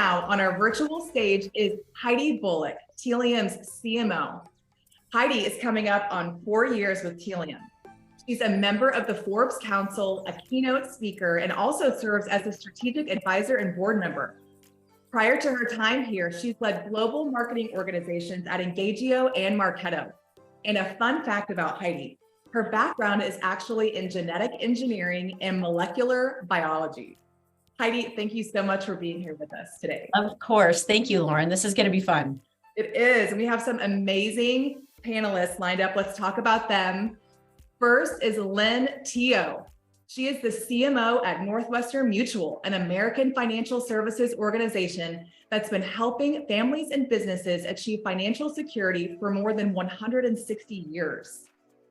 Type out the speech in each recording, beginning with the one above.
now on our virtual stage is Heidi Bullock, Tealium's CMO. Heidi is coming up on 4 years with Tealium. She's a member of the Forbes Council, a keynote speaker, and also serves as a strategic advisor and board member. Prior to her time here, she's led global marketing organizations at Engagio and Marketo. And a fun fact about Heidi, her background is actually in genetic engineering and molecular biology. Heidi, thank you so much for being here with us today. Of course. Thank you, Lauren. This is going to be fun. It is. We have some amazing panelists lined up. Let's talk about them. First is Lynn Teo. She is the CMO at Northwestern Mutual, an American financial services organization that's been helping families and businesses achieve financial security for more than 160 years.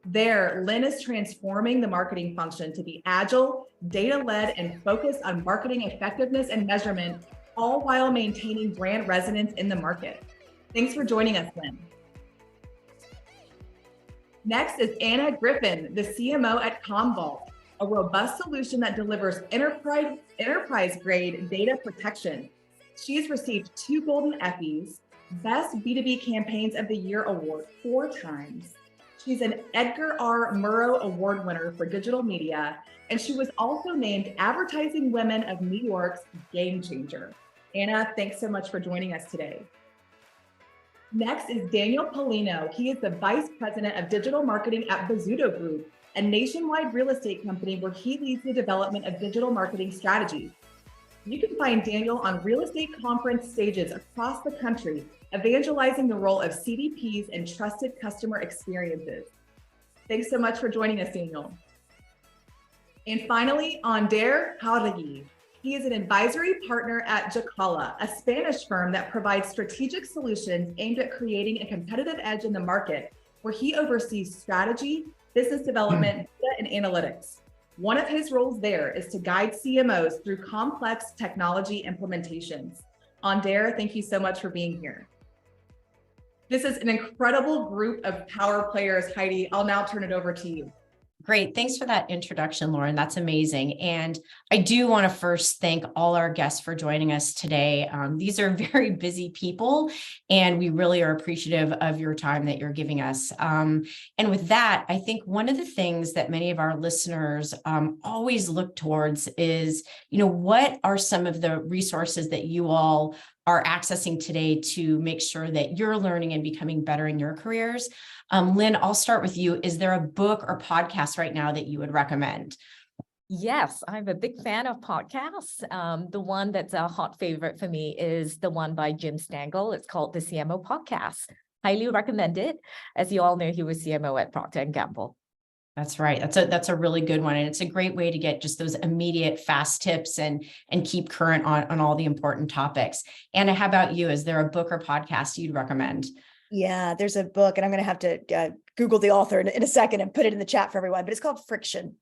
There, Lynn is transforming the marketing function to be agile, data-led, and focused on marketing effectiveness and measurement, all while maintaining brand resonance in the market. Thanks for joining us, Lynn. Next is Anna Griffin, the CMO at Commvault, a robust solution that delivers enterprise-grade data protection. She's received 2 Golden Effies, Best B2B Campaigns of the Year award 4 times. She's an Edgar R. Murrow Award winner for digital media, and she was also named Advertising Women of New York's Game Changer. Anna, thanks so much for joining us today. Next is Daniel Paulino. He is the Vice President of Digital Marketing at Bozzuto Group, a nationwide real estate company where he leads the development of digital marketing strategies. You can find Daniel on real estate conference stages across the country, evangelizing the role of CDPs and trusted customer experiences. Thanks so much for joining us, Daniel. And finally, Jauregui. He is an advisory partner at Jakala, a Spanish firm that provides strategic solutions aimed at creating a competitive edge in the market, where he oversees strategy, business development, data, and analytics. One of his roles there is to guide CMOs through complex technology implementations. Thank you so much for being here. This is an incredible group of power players. Heidi, I'll now turn it over to you. Great. Thanks for that introduction, Lauren. That's amazing. And I do want to first thank all our guests for joining us today. These are very busy people, and we really are appreciative of your time that you're giving us. And with that, I think one of the things that many of our listeners always look towards is, what are some of the resources that you all are accessing today to make sure that you're learning and becoming better in your careers? Lynn, I'll start with you. Is there a book or podcast right now that you would recommend? Yes, I'm a big fan of podcasts. The one that's a hot favorite for me is the one by Jim Stangl. It's called the CMO Podcast. Highly recommend it. As you all know, he was CMO at Procter & Gamble. That's right. That's a really good one. And it's a great way to get just those immediate fast tips and keep current on all the important topics. Anna, how about you? Is there a book or podcast you'd recommend? Yeah, there's a book, and I'm going to have to Google the author in a second and put it in the chat for everyone, but it's called Friction.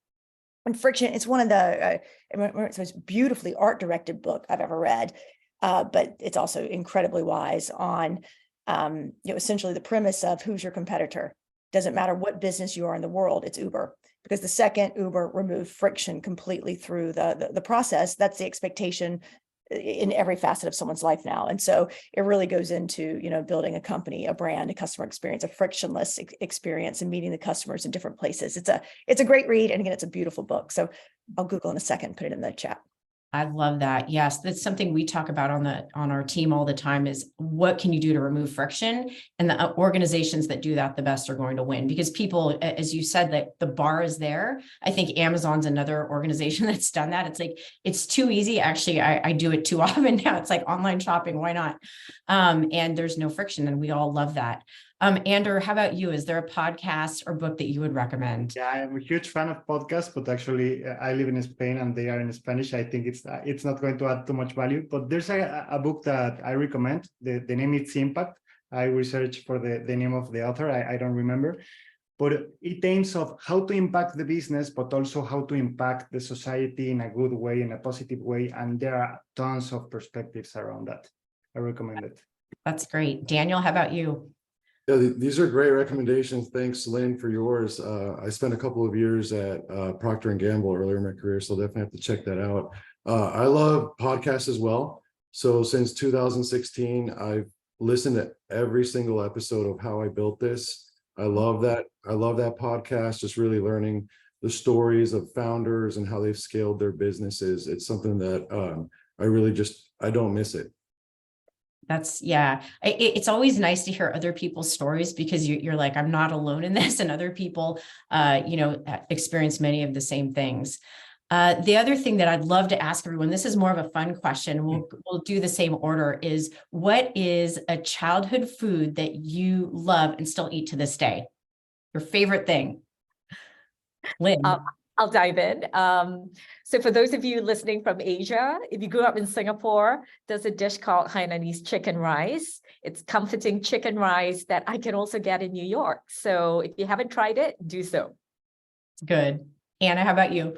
And Friction, it's one of the most beautifully art-directed book I've ever read, but it's also incredibly wise on, essentially the premise of who's your competitor. Doesn't matter what business you are in the world, it's Uber. Because the second Uber removed friction completely through the process, that's the expectation in every facet of someone's life now. And so it really goes into, building a company, a brand, a customer experience, a frictionless experience, and meeting the customers in different places. It's a great read. And again, it's a beautiful book. So I'll Google in a second and put it in the chat. I love that. Yes, that's something we talk about on our team all the time is what can you do to remove friction? And the organizations that do that the best are going to win, because people, as you said, that the bar is there. I think Amazon's another organization that's done that. It's like, it's too easy. Actually, I do it too often now. It's like online shopping. Why not? And there's no friction, and we all love that. Andrew, how about you? Is there a podcast or book that you would recommend? Yeah, I'm a huge fan of podcasts, but actually I live in Spain and they are in Spanish. I think it's not going to add too much value, but there's a book that I recommend. The name is Impact. I researched for the name of the author. I don't remember, but it aims of how to impact the business, but also how to impact the society in a good way, in a positive way. And there are tons of perspectives around that. I recommend it. That's great. Daniel, how about you? Yeah, these are great recommendations. Thanks, Lynn, for yours. I spent a couple of years at Procter & Gamble earlier in my career, so definitely have to check that out. I love podcasts as well. So since 2016, I've listened to every single episode of How I Built This. I love that. I love that podcast, just really learning the stories of founders and how they've scaled their businesses. It's something that I don't miss it. That's it's always nice to hear other people's stories because you're like, I'm not alone in this, and other people, experience many of the same things. The other thing that I'd love to ask everyone, this is more of a fun question. We'll do the same order is, what is a childhood food that you love and still eat to this day? Your favorite thing? Lynn. I'll dive in. So for those of you listening from Asia, if you grew up in Singapore, there's a dish called Hainanese chicken rice. It's comforting chicken rice that I can also get in New York. So if you haven't tried it, do so. Good. Anna, how about you?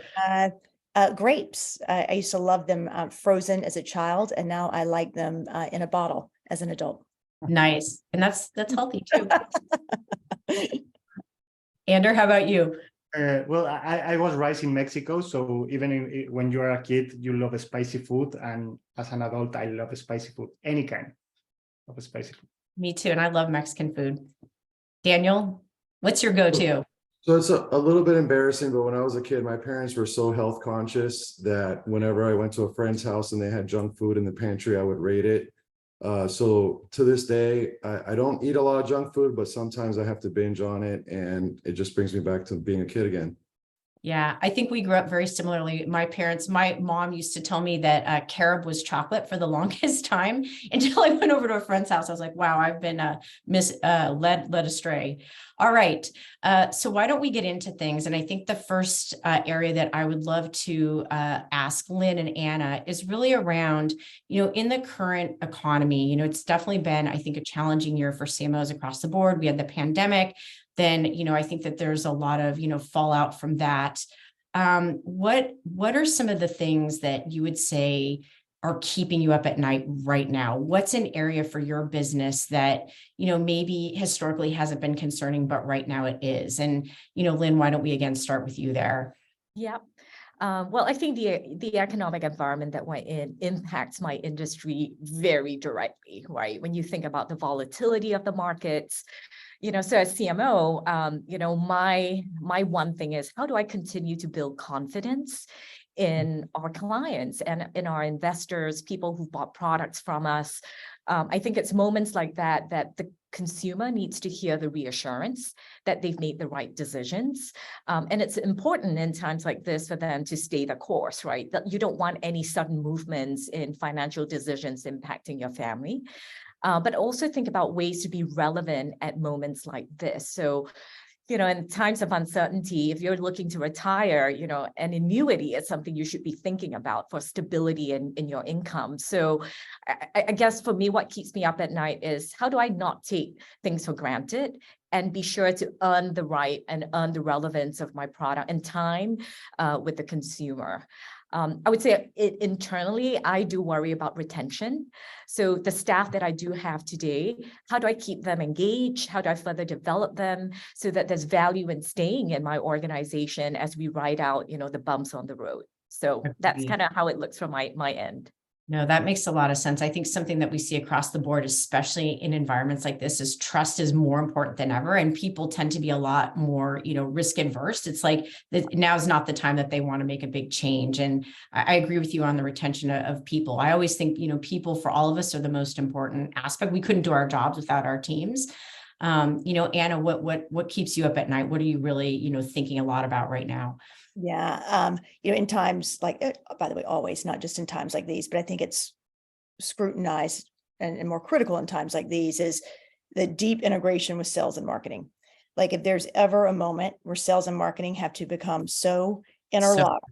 Grapes. I used to love them frozen as a child, and now I like them in a bottle as an adult. Nice. And that's healthy too. Ander, how about you? Well, I was raised in Mexico, so even when you are a kid, you love spicy food, and as an adult, I love spicy food, any kind of spicy food. Me too, and I love Mexican food. Daniel, what's your go-to? So it's a little bit embarrassing, but when I was a kid, my parents were so health conscious that whenever I went to a friend's house and they had junk food in the pantry, I would rate it. So to this day, I don't eat a lot of junk food, but sometimes I have to binge on it, and it just brings me back to being a kid again. Yeah, I think we grew up very similarly. My mom used to tell me that carob was chocolate for the longest time until I went over to a friend's house. I was like, wow, I've been led astray. All right. So why don't we get into things? And I think the first area that I would love to ask Lynn and Anna is really around, in the current economy, it's definitely been, I think, a challenging year for CMOs across the board. We had the pandemic. Then, I think that there's a lot of, fallout from that. What are some of the things that you would say are keeping you up at night right now? What's an area for your business that, maybe historically hasn't been concerning, but right now it is? And, Lynn, why don't we again start with you there? Yeah. Well, I think the economic environment that we're in impacts my industry very directly, right? When you think about the volatility of the markets, so as CMO, my one thing is, how do I continue to build confidence in our clients and in our investors, people who bought products from us? I think it's moments like that the consumer needs to hear the reassurance that they've made the right decisions. And it's important in times like this for them to stay the course, right? That you don't want any sudden movements in financial decisions impacting your family. But also think about ways to be relevant at moments like this. So, in times of uncertainty, if you're looking to retire, an annuity is something you should be thinking about for stability in your income. So I guess for me, what keeps me up at night is, how do I not take things for granted and be sure to earn the right and earn the relevance of my product and time with the consumer? I would say internally, I do worry about retention. So the staff that I do have today, how do I keep them engaged? How do I further develop them so that there's value in staying in my organization as we ride out, the bumps on the road? So that's kind of how it looks from my end. No, that makes a lot of sense. I think something that we see across the board, especially in environments like this, is trust is more important than ever. And people tend to be a lot more, risk adverse. It's like now is not the time that they want to make a big change. And I agree with you on the retention of people. I always think, people for all of us are the most important aspect. We couldn't do our jobs without our teams. Anna, what keeps you up at night? What are you really, thinking a lot about right now? Yeah. In times like, by the way, always, not just in times like these, but I think it's scrutinized and more critical in times like these, is the deep integration with sales and marketing. Like, if there's ever a moment where sales and marketing have to become so interlocked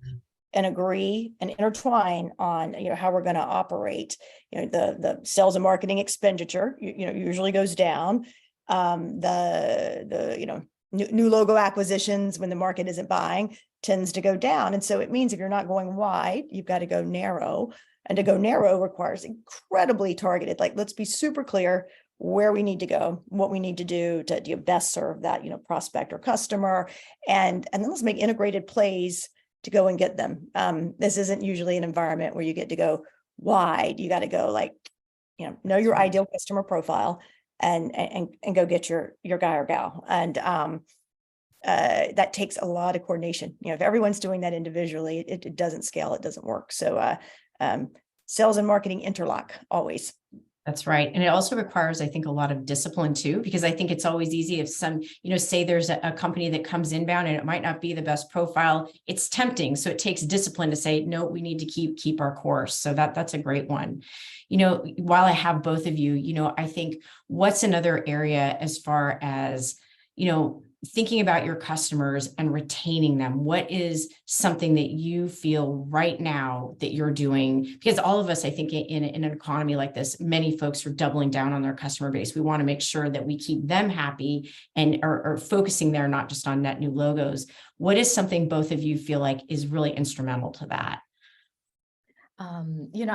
and agree and intertwine on, how we're going to operate, the sales and marketing expenditure, usually goes down. New logo acquisitions when the market isn't buying tends to go down. And so it means if you're not going wide, you've got to go narrow. And to go narrow requires incredibly targeted, like, let's be super clear where we need to go, what we need to do to best serve that, prospect or customer. And then let's make integrated plays to go and get them. This isn't usually an environment where you get to go wide. You got to go like, know your ideal customer profile and go get your guy or gal. And that takes a lot of coordination. If everyone's doing that individually, it doesn't scale, it doesn't work. So sales and marketing interlock always. That's right. And it also requires, I think, a lot of discipline too, because I think it's always easy if some, say there's a company that comes inbound and it might not be the best profile, it's tempting. So it takes discipline to say, no, we need to keep our course. So that's a great one. While I have both of you, I think what's another area as far as, thinking about your customers and retaining them, what is something that you feel right now that you're doing? Because all of us, I think in an economy like this, many folks are doubling down on their customer base. We want to make sure that we keep them happy and are focusing there, not just on net new logos. What is something both of you feel like is really instrumental to that?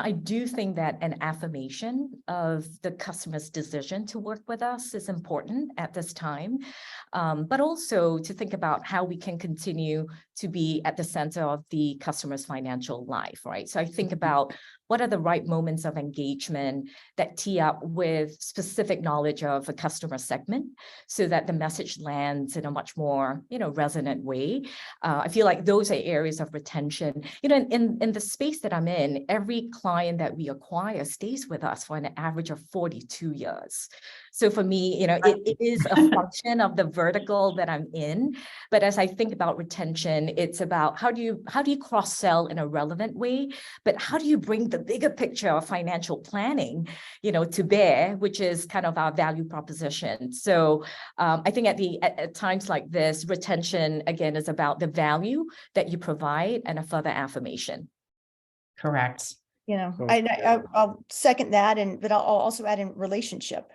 I do think that an affirmation of the customer's decision to work with us is important at this time, but also to think about how we can continue to be at the center of the customer's financial life, right? So I think about what are the right moments of engagement that tee up with specific knowledge of a customer segment so that the message lands in a much more, resonant way. I feel like those are areas of retention. In the space that I'm in, every client that we acquire stays with us for an average of 42 years. So for me, it is a function of the vertical that I'm in. But as I think about retention, it's about how do you cross-sell in a relevant way, but how do you bring the bigger picture of financial planning, to bear, which is kind of our value proposition. So I think at times like this, retention again is about the value that you provide and a further affirmation. Correct. I'll second that, but I'll also add in relationship.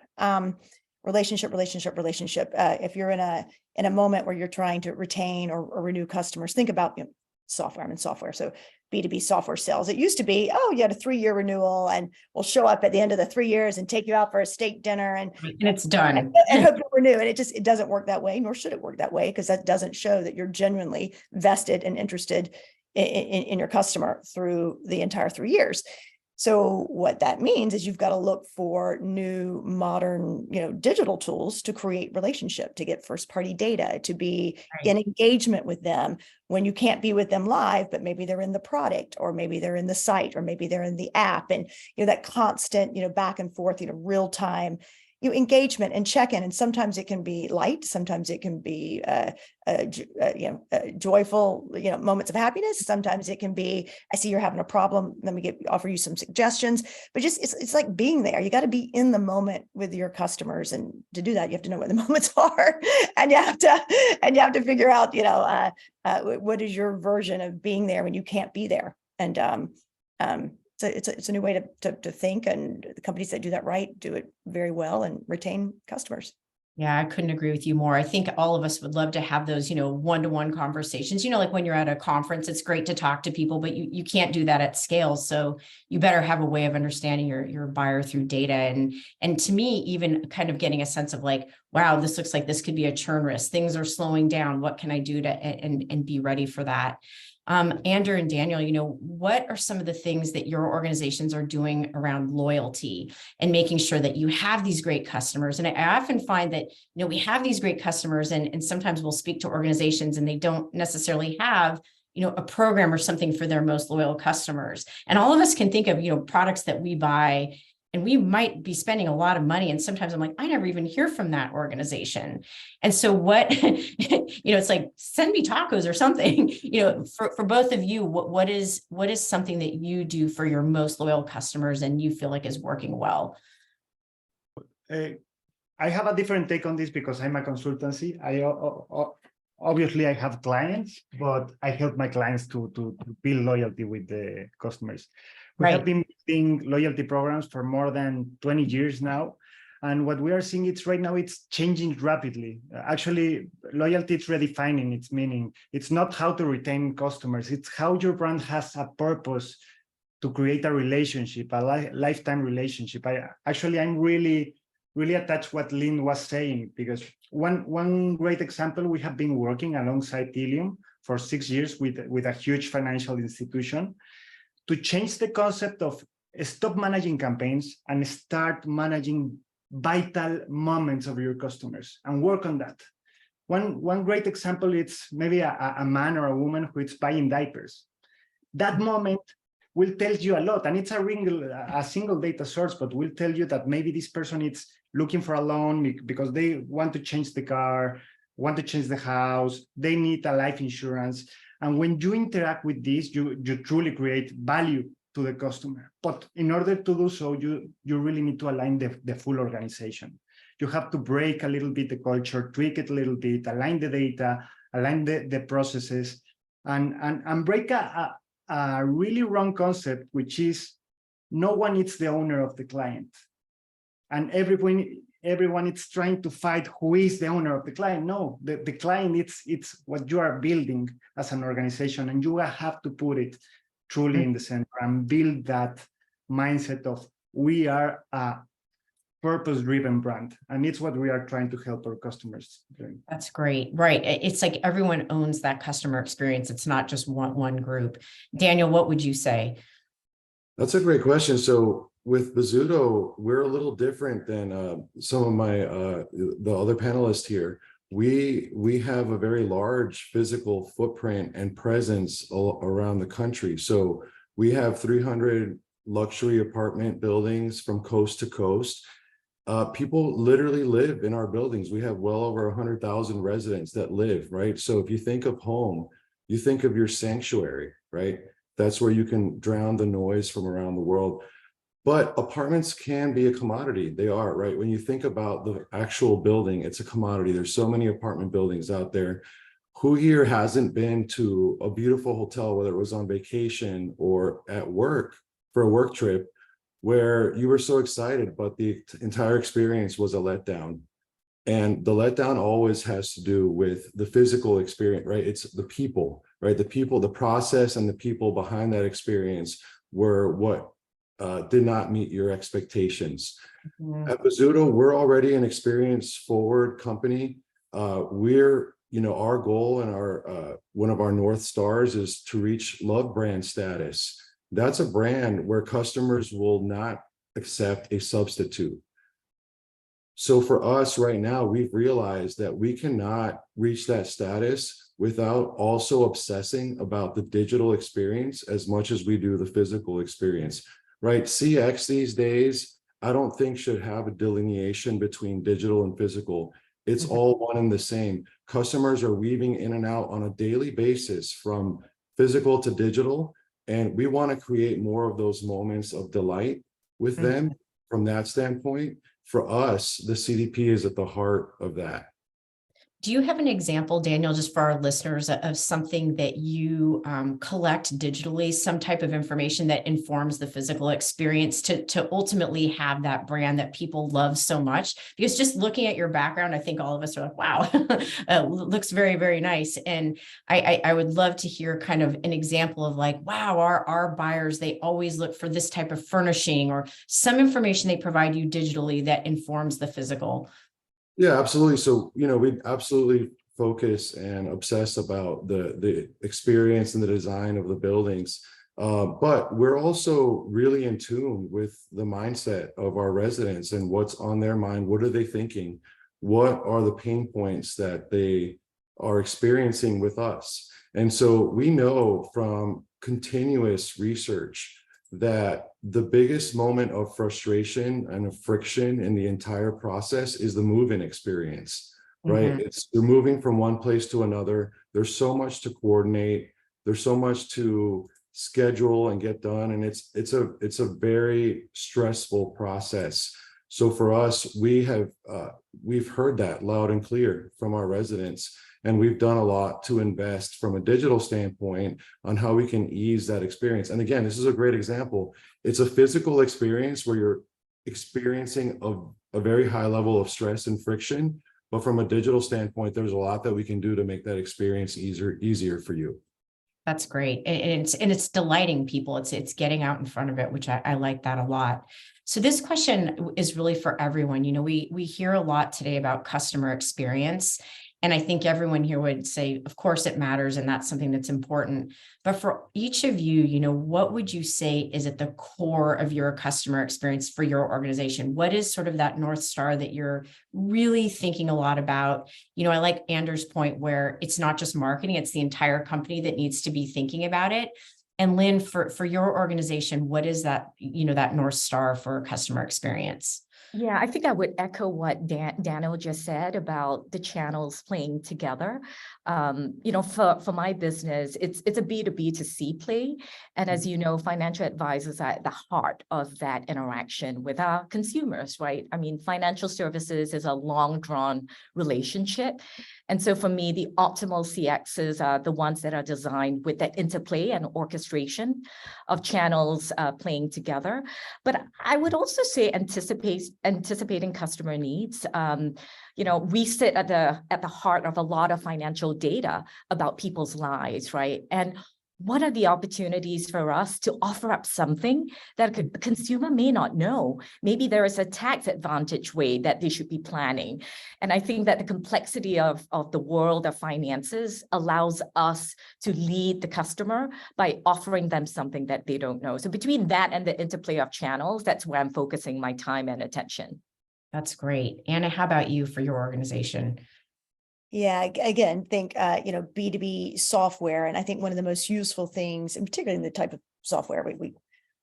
Relationship. If you're in a moment where you're trying to retain or renew customers, think about software. I'm in software, so B2B software sales. It used to be, you had a 3-year renewal, and we'll show up at the end of the 3 years and take you out for a steak dinner, and it's done. And hope you renew. And it doesn't work that way, nor should it work that way, because that doesn't show that you're genuinely vested and interested in your customer through the entire 3 years. So what that means is you've got to look for new, modern, digital tools to create relationship, to get first-party data, to be in engagement with them when you can't be with them live, but maybe they're in the product, or maybe they're in the site, or maybe they're in the app, and that constant, back and forth, real-time engagement and check-in. And sometimes it can be light, sometimes it can be joyful, moments of happiness. Sometimes it can be, I see you're having a problem, let me offer you some suggestions. But just it's like being there. You got to be in the moment with your customers, and to do that, you have to know what the moments are, and you have to figure out, what is your version of being there when you can't be there. And so it's a new way to think, and the companies that do that right do it very well and retain customers. Yeah, I couldn't agree with you more. I think all of us would love to have those, one-to-one conversations. Like when you're at a conference, it's great to talk to people, but you can't do that at scale. So you better have a way of understanding your buyer through data. And to me, even kind of getting a sense of like, wow, this looks like this could be a churn risk. Things are slowing down. What can I do to and be ready for that? Andrew and Daniel, what are some of the things that your organizations are doing around loyalty and making sure that you have these great customers? And I often find that, we have these great customers, and sometimes we'll speak to organizations and they don't necessarily have, a program or something for their most loyal customers. And all of us can think of, products that we buy, and we might be spending a lot of money. And sometimes I'm like, I never even hear from that organization. And so what, it's like, send me tacos or something, for both of you, what is something that you do for your most loyal customers and you feel like is working well? I have a different take on this because I'm a consultancy. Obviously I have clients, but I help my clients to build loyalty with the customers. We have been building loyalty programs for more than 20 years now. And what we are seeing right now, it's changing rapidly. Actually, loyalty is redefining its meaning. It's not how to retain customers. It's how your brand has a purpose to create a relationship, a lifetime relationship. I'm really attached what Lynn was saying, because one great example, we have been working alongside Tealium for 6 years with a huge financial institution to change the concept of stop managing campaigns and start managing vital moments of your customers and work on that. One great example is maybe a man or a woman who is buying diapers. That moment will tell you a lot, and it's a single data source, but will tell you that maybe this person is looking for a loan because they want to change the car, want to change the house, they need a life insurance. And when you interact with this, you truly create value to the customer. But in order to do so, you really need to align the full organization. You have to break a little bit the culture, tweak it a little bit, align the data, align the processes, and break a really wrong concept, which is no one is the owner of the client. And everyone is trying to fight who is the owner of the client. No, the client, it's what you are building as an organization, and you have to put it truly in the center and build that mindset of we are a purpose-driven brand, and it's what we are trying to help our customers doing. That's great. Right. It's like everyone owns that customer experience. It's not just one group. Daniel, what would you say? That's a great question. So with Bozzuto, we're a little different than some of the other panelists here. We have a very large physical footprint and presence around the country. So we have 300 luxury apartment buildings from coast to coast. People literally live in our buildings. We have well over 100,000 residents that live, right? So if you think of home, you think of your sanctuary, right? That's where you can drown the noise from around the world. But apartments can be a commodity. They are, right? When you think about the actual building, it's a commodity. There's so many apartment buildings out there. Who here hasn't been to a beautiful hotel, whether it was on vacation or at work for a work trip, where you were so excited, but the entire experience was a letdown? And the letdown always has to do with the physical experience, right? It's the people, right? The people, the process, and the people behind that experience were what did not meet your expectations. Mm-hmm. At Bozzuto, we're already an experience forward company. Our goal and our one of our North Stars is to reach love brand status. That's a brand where customers will not accept a substitute. So for us right now, we've realized that we cannot reach that status without also obsessing about the digital experience as much as we do the physical experience, right? CX these days, I don't think should have a delineation between digital and physical. It's all one and the same. Customers are weaving in and out on a daily basis from physical to digital. And we want to create more of those moments of delight with them from that standpoint. For us, the CDP is at the heart of that. Do you have an example, Daniel, just for our listeners, of something that you collect digitally, some type of information that informs the physical experience to ultimately have that brand that people love so much? Because just looking at your background, I think all of us are like, wow, looks very, very nice. And I would love to hear kind of an example of like, wow, our buyers, they always look for this type of furnishing or some information they provide you digitally that informs the physical. Yeah, absolutely. So, we absolutely focus and obsess about the experience and the design of the buildings. But we're also really in tune with the mindset of our residents and what's on their mind. What are they thinking? What are the pain points that they are experiencing with us? And so we know from continuous research that the biggest moment of frustration and of friction in the entire process is the move-in experience, right? You're moving from one place to another. There's so much to coordinate. There's so much to schedule and get done. And it's a very stressful process. So for us, we've heard that loud and clear from our residents. And we've done a lot to invest from a digital standpoint on how we can ease that experience. And again, this is a great example. It's a physical experience where you're experiencing a very high level of stress and friction. But from a digital standpoint, there's a lot that we can do to make that experience easier for you. That's great. And it's delighting people. It's getting out in front of it, which I like that a lot. So this question is really for everyone. We hear a lot today about customer experience. And I think everyone here would say, of course it matters. And that's something that's important. But for each of you, what would you say is at the core of your customer experience for your organization? What is sort of that North Star that you're really thinking a lot about? I like Anders' point where it's not just marketing, it's the entire company that needs to be thinking about it. And Lynn, for your organization, what is that, that North Star for customer experience? Yeah, I think I would echo what Daniel just said about the channels playing together. For my business, it's a B2B to C play. And as you know, financial advisors are at the heart of that interaction with our consumers, right? I mean, financial services is a long drawn relationship. And so for me, the optimal CXs are the ones that are designed with that interplay and orchestration of channels playing together. But I would also say anticipating customer needs. We sit at the heart of a lot of financial data about people's lives, right? And what are the opportunities for us to offer up something that a consumer may not know? Maybe there is a tax advantage way that they should be planning. And I think that the complexity of the world of finances allows us to lead the customer by offering them something that they don't know. So between that and the interplay of channels, that's where I'm focusing my time and attention. That's great. Anna, how about you for your organization? Yeah, again, think, B2B software. And I think one of the most useful things, and particularly in the type of software, we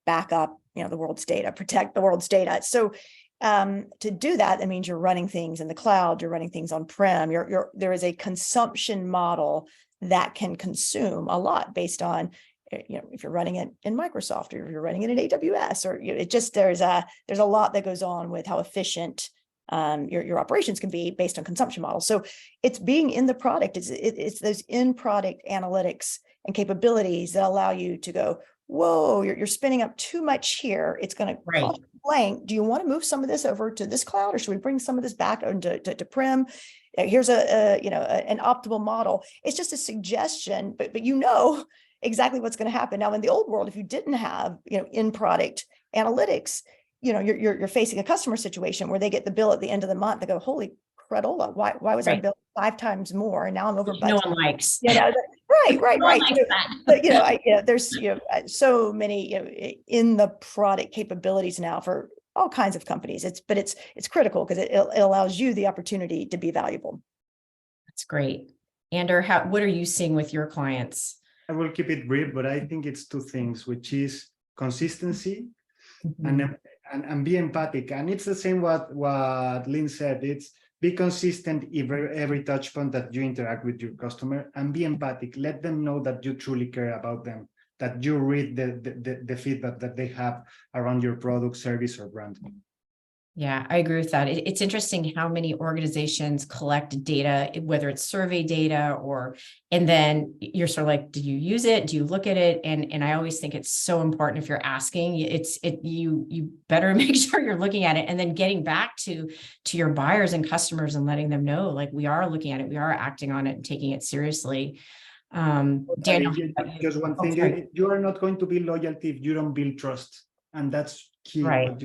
back up, the world's data, protect the world's data. So to do that, that means you're running things in the cloud, you're running things on-prem, there is a consumption model that can consume a lot based on, if you're running it in Microsoft or if you're running it in AWS, or there's a lot that goes on with how efficient your operations can be based on consumption models. So it's being in the product. It's those in-product analytics and capabilities that allow you to go, whoa, you're spinning up too much here. It's going to cost blank. Do you want to move some of this over to this cloud, or should we bring some of this back into to Here's an optimal model. It's just a suggestion, but exactly what's going to happen. Now, in the old world, if you didn't have in-product analytics, you're facing a customer situation where they get the bill at the end of the month. They go, holy cradola, why was I billed 5 times more? And now I'm over budget. No one likes. Right. No one likes that. But, there's so many in the product capabilities now for all kinds of companies. It's critical because it allows you the opportunity to be valuable. That's great. Ander, what are you seeing with your clients? I will keep it brief, but I think it's 2 things, which is consistency and be empathic. And it's the same what Lynn said. It's be consistent every touch point that you interact with your customer, and be empathic. Let them know that you truly care about them, that you read the feedback that they have around your product, service, or brand. Yeah, I agree with that. It's interesting how many organizations collect data, whether it's survey data and then you're sort of like, do you use it? Do you look at it? And I always think it's so important if you're asking, you better make sure you're looking at it, and then getting back to your buyers and customers and letting them know, like, we are looking at it, we are acting on it and taking it seriously. Daniel, just one thing, you are not going to build loyalty if you don't build trust, and that's key. Right.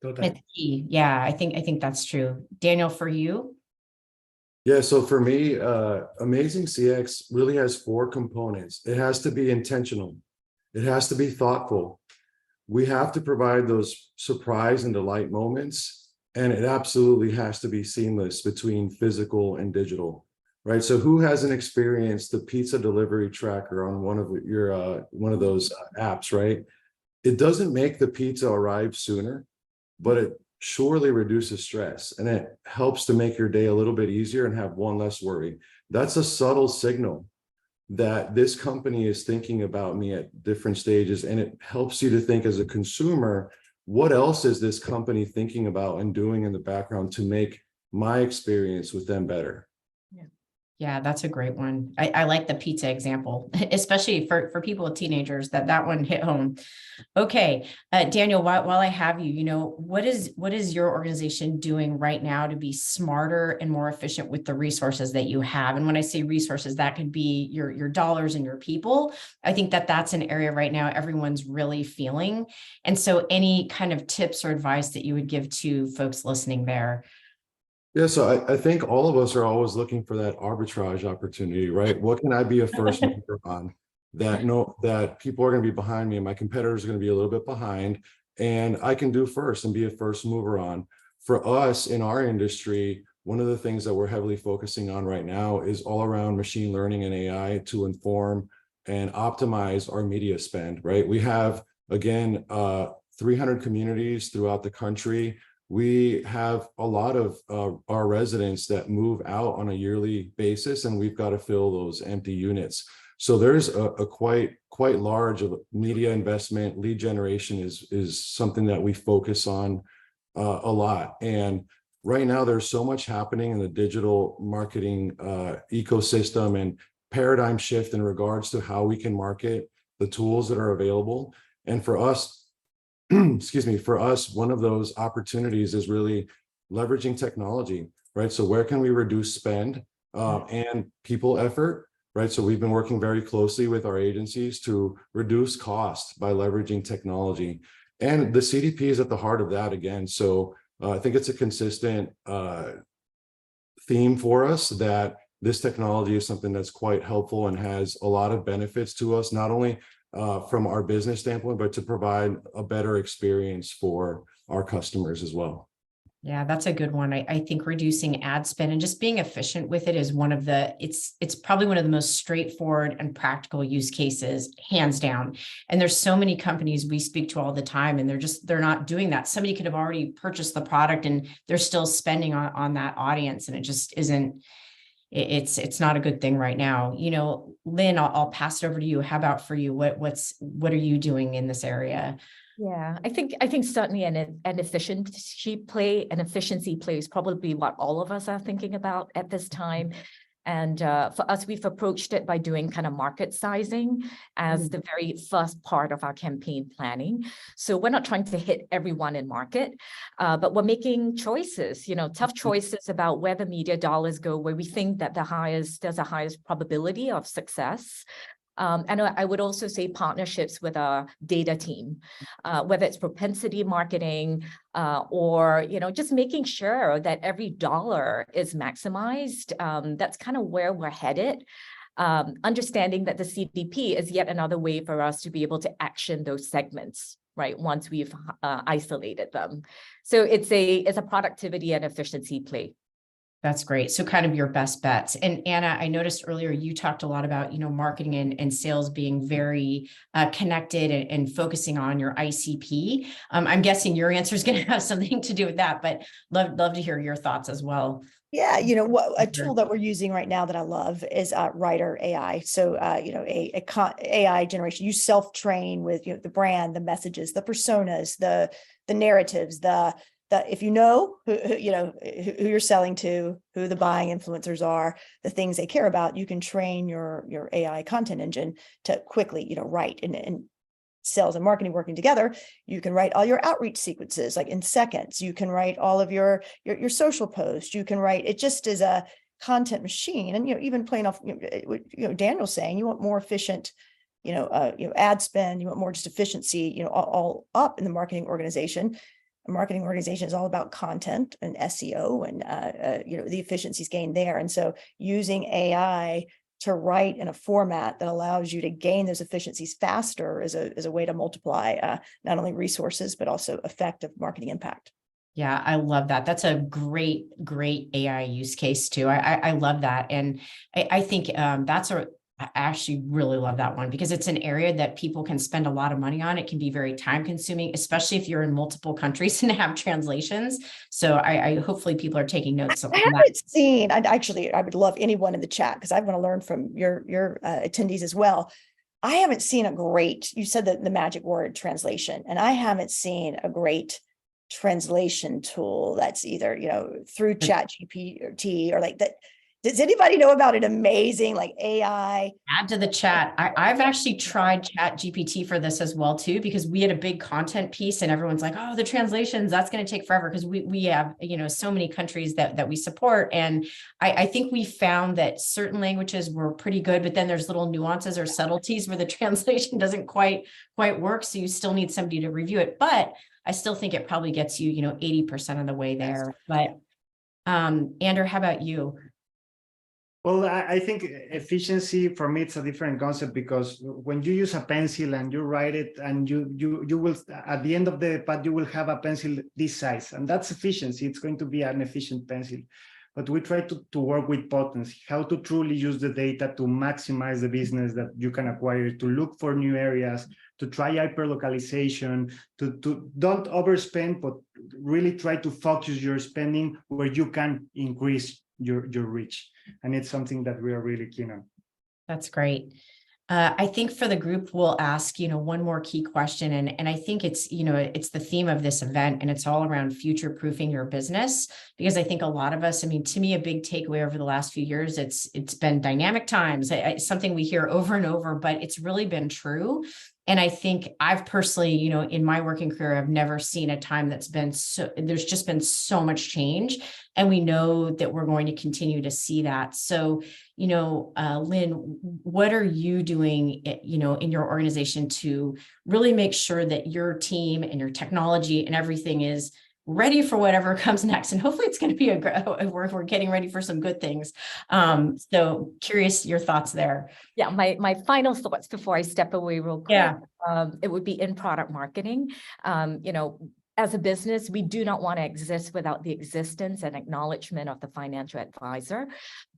Totally. It's key. Yeah, I think that's true. Daniel, for you? Yeah, so for me, Amazing CX really has 4 components. It has to be intentional. It has to be thoughtful. We have to provide those surprise and delight moments, and it absolutely has to be seamless between physical and digital, right? So who hasn't experienced the pizza delivery tracker on one of those apps, right? It doesn't make the pizza arrive sooner, but it surely reduces stress, and it helps to make your day a little bit easier and have one less worry. That's a subtle signal that this company is thinking about me at different stages, and it helps you to think as a consumer, what else is this company thinking about and doing in the background to make my experience with them better? Yeah, that's a great one. I like the pizza example, especially for people with teenagers, that one hit home. Okay, Daniel, while I have you, what is your organization doing right now to be smarter and more efficient with the resources that you have? And when I say resources, that could be your dollars and your people. I think that's an area right now everyone's really feeling. And so any kind of tips or advice that you would give to folks listening there? Yeah, so I think all of us are always looking for that arbitrage opportunity, right? What can I be a first mover on that people are going to be behind me and my competitors are going to be a little bit behind, and I can do first and be a first mover on. For us in our industry, one of the things that we're heavily focusing on right now is all around machine learning and AI to inform and optimize our media spend, right? We have, again, 300 communities throughout the country. We have a lot of our residents that move out on a yearly basis, and we've got to fill those empty units. So there's a quite large of media investment. Lead generation is something that we focus on a lot. And right now there's so much happening in the digital marketing ecosystem and paradigm shift in regards to how we can market the tools that are available. And for us, excuse me, for us, one of those opportunities is really leveraging technology, right? So where can we reduce spend and people effort, right? So we've been working very closely with our agencies to reduce cost by leveraging technology. And the CDP is at the heart of that again. So I think it's a consistent theme for us that this technology is something that's quite helpful and has a lot of benefits to us, not only from our business standpoint, but to provide a better experience for our customers as well. Yeah, that's a good one. I think reducing ad spend and just being efficient with it is one of the, it's probably one of the most straightforward and practical use cases, hands down. And there's so many companies we speak to all the time, and they're not doing that. Somebody could have already purchased the product and they're still spending on that audience, and it just isn't, it's not a good thing right now. You know, Lynn, I'll pass it over to you. How about for you? What are you doing in this area? Yeah, I think certainly an efficiency play is probably what all of us are thinking about at this time. And for us, we've approached it by doing kind of market sizing as the very first part of our campaign planning. So we're not trying to hit everyone in market, but we're making choices, tough choices about where the media dollars go, where we think that there's a highest probability of success. And I would also say partnerships with our data team, whether it's propensity marketing or, just making sure that every dollar is maximized. That's kind of where we're headed. Understanding that the CDP is yet another way for us to be able to action those segments, right? Once we've isolated them. So it's a productivity and efficiency play. That's great. So kind of your best bets. And Anna, I noticed earlier you talked a lot about, marketing and sales being very connected and focusing on your ICP. I'm guessing your answer is going to have something to do with that, but love to hear your thoughts as well. Yeah, a tool that we're using right now that I love is Writer AI. So, AI generation. You self-train with the brand, the messages, the personas, the narratives, if you know who you're selling to, who the buying influencers are, the things they care about, you can train your AI content engine to quickly write. And sales and marketing working together, you can write all your outreach sequences like in seconds. You can write all of your social posts. You can write, it just is a content machine. And even playing off Daniel's saying, you want more efficient ad spend, you want more just efficiency, all up in the marketing organization. A marketing organization is all about content and SEO and the efficiencies gained there. And so using AI to write in a format that allows you to gain those efficiencies faster is a way to multiply not only resources but also effective marketing impact. Yeah, I love that. That's a great AI use case too. I love that. And I think I actually really love that one because it's an area that people can spend a lot of money on. It can be very time consuming, especially if you're in multiple countries and have translations. So I hopefully people are taking notes. I haven't seen, I would love anyone in the chat because I want to learn from your attendees as well. I haven't seen you said the magic word translation, and I haven't seen a great translation tool that's either, through ChatGPT or like that. Does anybody know about an amazing AI? Add to the chat. I've actually tried ChatGPT for this as well too, because we had a big content piece and everyone's like, oh, the translations, that's going to take forever because we have, so many countries that we support. And I think we found that certain languages were pretty good, but then there's little nuances or subtleties where the translation doesn't quite work. So you still need somebody to review it. But I still think it probably gets you, 80% of the way there. But Andrew, how about you? Well, I think efficiency for me, it's a different concept, because when you use a pencil and you write it, and you will, at the end of the pad, you will have a pencil this size, and that's efficiency. It's going to be an efficient pencil. But we try to work with potency, how to truly use the data to maximize the business that you can acquire, to look for new areas, to try hyper-localization, to don't overspend, but really try to focus your spending where you can increase your reach. And it's something that we are really keen on. That's great. I think for the group, we'll ask, one more key question. And I think it's the theme of this event, and it's all around future-proofing your business, because I think a lot of us, to me, a big takeaway over the last few years, it's been dynamic times. It's something we hear over and over, but it's really been true. And I think I've personally, in my working career, I've never seen a time that's been there's just been so much change. And we know that we're going to continue to see that. So, Lynn, what are you doing, in your organization to really make sure that your team and your technology and everything is ready for whatever comes next? And hopefully it's going to be we're getting ready for some good things. So curious your thoughts there. Yeah, my final thoughts before I step away real quick. Yeah. It would be in product marketing. As a business, we do not want to exist without the existence and acknowledgement of the financial advisor.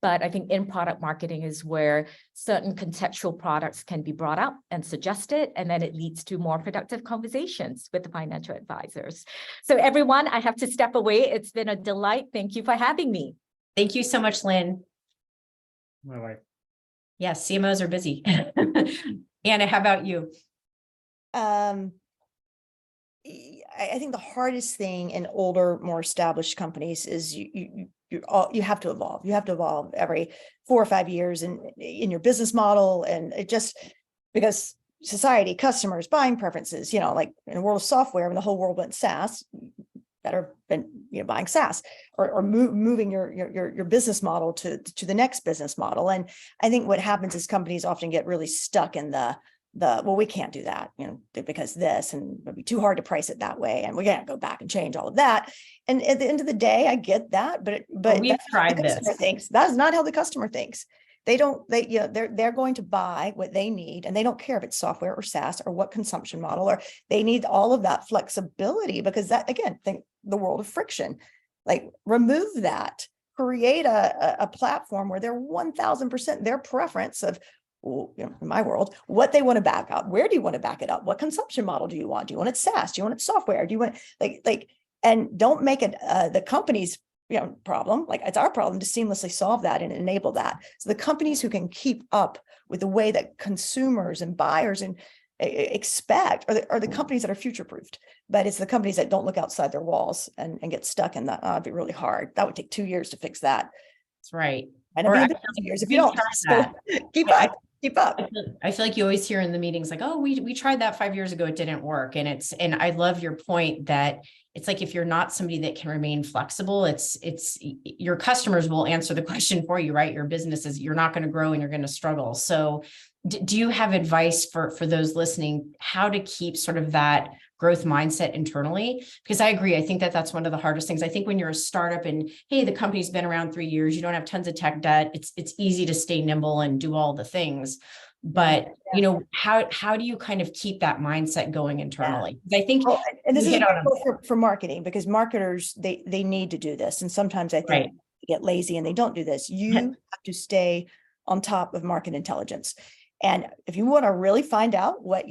But I think in product marketing is where certain contextual products can be brought up and suggested, and then it leads to more productive conversations with the financial advisors. So everyone, I have to step away. It's been a delight. Thank you for having me. Thank you so much, Lynn. Bye-bye. Yes, CMOs are busy. Anna, how about you? I think the hardest thing in older, more established companies is you have to evolve. You have to evolve every 4 or 5 years in your business model, and it just because society, customers, buying preferences. Like in the world of software, when the whole world went SaaS, better than buying SaaS or moving your business model to the next business model. And I think what happens is companies often get really stuck in the well, we can't do that, because this, and it'd be too hard to price it that way, and we can't go back and change all of that. And at the end of the day, I get that, but we've tried this. That's not how the customer thinks. They're going to buy what they need, and they don't care if it's software or SaaS or what consumption model, or they need all of that flexibility, because that, again, think the world of friction, like remove that, create a platform where they're 1000% their preference of, in my world, what they want to back up. Where do you want to back it up? What consumption model do you want? Do you want it SaaS? Do you want it software? Do you want and don't make it the company's problem. Like, it's our problem to seamlessly solve that and enable that. So the companies who can keep up with the way that consumers and buyers and expect are the companies that are future-proofed. But it's the companies that don't look outside their walls and get stuck in that. It'd be really hard. That would take 2 years to fix that. That's right. And it'd be 2 years if you don't. So keep up. Keep up. I feel like you always hear in the meetings like, oh, we tried that 5 years ago, it didn't work. And I love your point that it's like, if you're not somebody that can remain flexible, it's your customers will answer the question for you, right? Your business is, you're not going to grow and you're going to struggle. So do you have advice for those listening, how to keep sort of that growth mindset internally? Because I agree. I think that's one of the hardest things. I think when you're a startup and, hey, the company's been around 3 years, you don't have tons of tech debt. It's easy to stay nimble and do all the things. But, how do you kind of keep that mindset going internally? I think, and this is for marketing, because marketers, they need to do this. And sometimes I think they get lazy and they don't do this. You have to stay on top of market intelligence. And if you want to really find out what,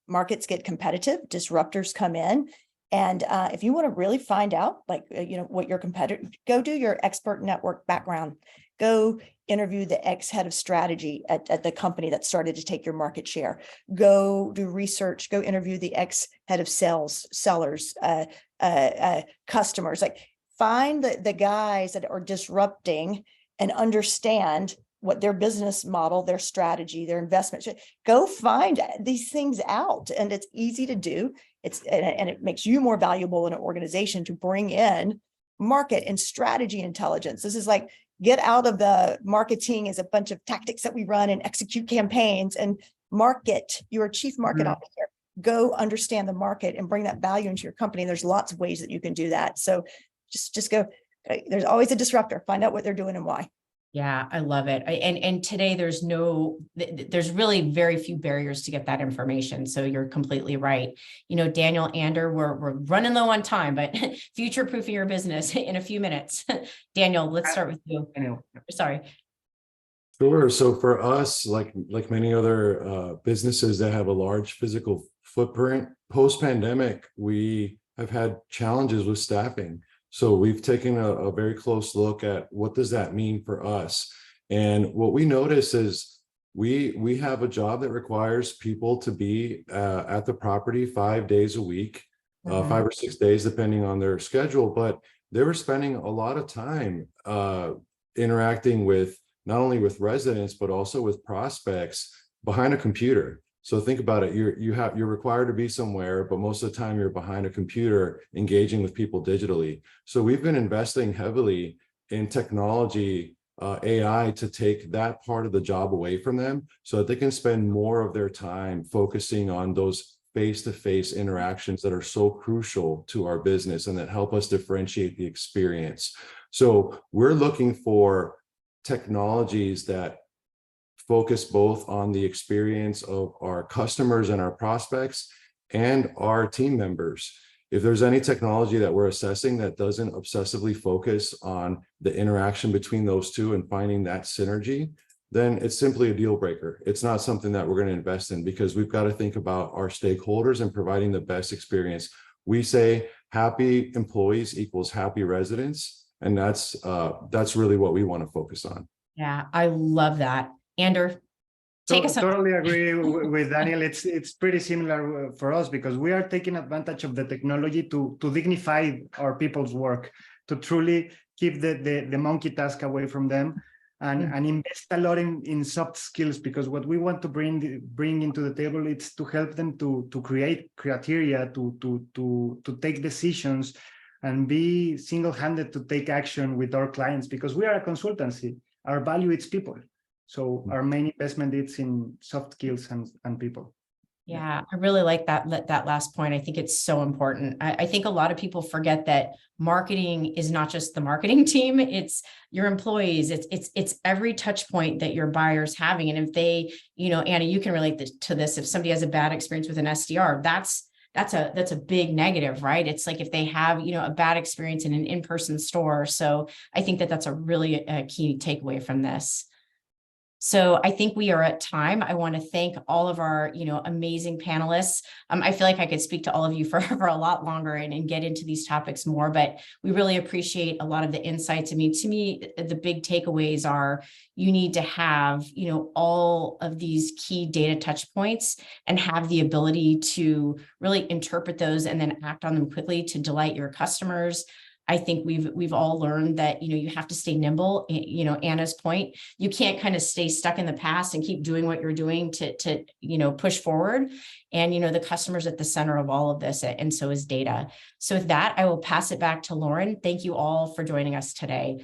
markets get competitive, disruptors come in. And if you want to really find out, what your competitor, go do your expert network background, go interview the ex-head of strategy at the company that started to take your market share, go do research, go interview the ex-head of sellers, customers, find the guys that are disrupting and understand what their business model, their strategy, their investment. Go find these things out, and it's easy to do. And it makes you more valuable in an organization to bring in market and strategy intelligence. This is like, get out of the marketing as a bunch of tactics that we run and execute campaigns, and market. You're a chief market officer. Go understand the market and bring that value into your company. And there's lots of ways that you can do that. So just go There's always a disruptor. Find out what they're doing and why. Yeah, I love it. And today there's really very few barriers to get that information. So you're completely right. Daniel, Ander, we're running low on time, but future-proofing your business in a few minutes. Daniel, let's start with you. Sorry. Sure. So for us, like many other businesses that have a large physical footprint, post-pandemic, we have had challenges with staffing. So we've taken a very close look at what does that mean for us. And what we notice is we have a job that requires people to be at the property 5 days a week, 5 or 6 days, depending on their schedule. But they were spending a lot of time interacting with not only with residents, but also with prospects behind a computer. So think about it, you're required to be somewhere, but most of the time you're behind a computer engaging with people digitally. So we've been investing heavily in technology, AI, to take that part of the job away from them so that they can spend more of their time focusing on those face-to-face interactions that are so crucial to our business and that help us differentiate the experience. So we're looking for technologies that focus both on the experience of our customers and our prospects and our team members. If there's any technology that we're assessing that doesn't obsessively focus on the interaction between those two and finding that synergy, then it's simply a deal breaker. It's not something that we're going to invest in because we've got to think about our stakeholders and providing the best experience. We say happy employees equals happy residents, and that's really what we want to focus on. Yeah, I love that. Ander, take us. Totally agree with Daniel. It's pretty similar for us because we are taking advantage of the technology to dignify our people's work, to truly keep the monkey task away from them, and invest a lot in soft skills, because what we want to bring into the table is to help them to create criteria, to take decisions, and be single-handed to take action with our clients, because we are a consultancy. Our value is people. So our main investment is in soft skills and people. Yeah, I really like that last point. I think it's so important. I think a lot of people forget that marketing is not just the marketing team, it's your employees, it's every touch point that your buyer's having. And if they, Anna, you can relate to this. If somebody has a bad experience with an SDR, that's a big negative, right? It's like if they have, a bad experience in an in-person store. So I think that's a really key takeaway from this. So I think we are at time. I want to thank all of our, amazing panelists. I feel like I could speak to all of you for a lot longer and get into these topics more, but we really appreciate a lot of the insights. I mean, to me, the big takeaways are you need to have, all of these key data touch points and have the ability to really interpret those and then act on them quickly to delight your customers. I think we've all learned that, you have to stay nimble. Anna's point, you can't kind of stay stuck in the past and keep doing what you're doing to push forward. And, the customer's at the center of all of this, and so is data. So with that, I will pass it back to Lauren. Thank you all for joining us today.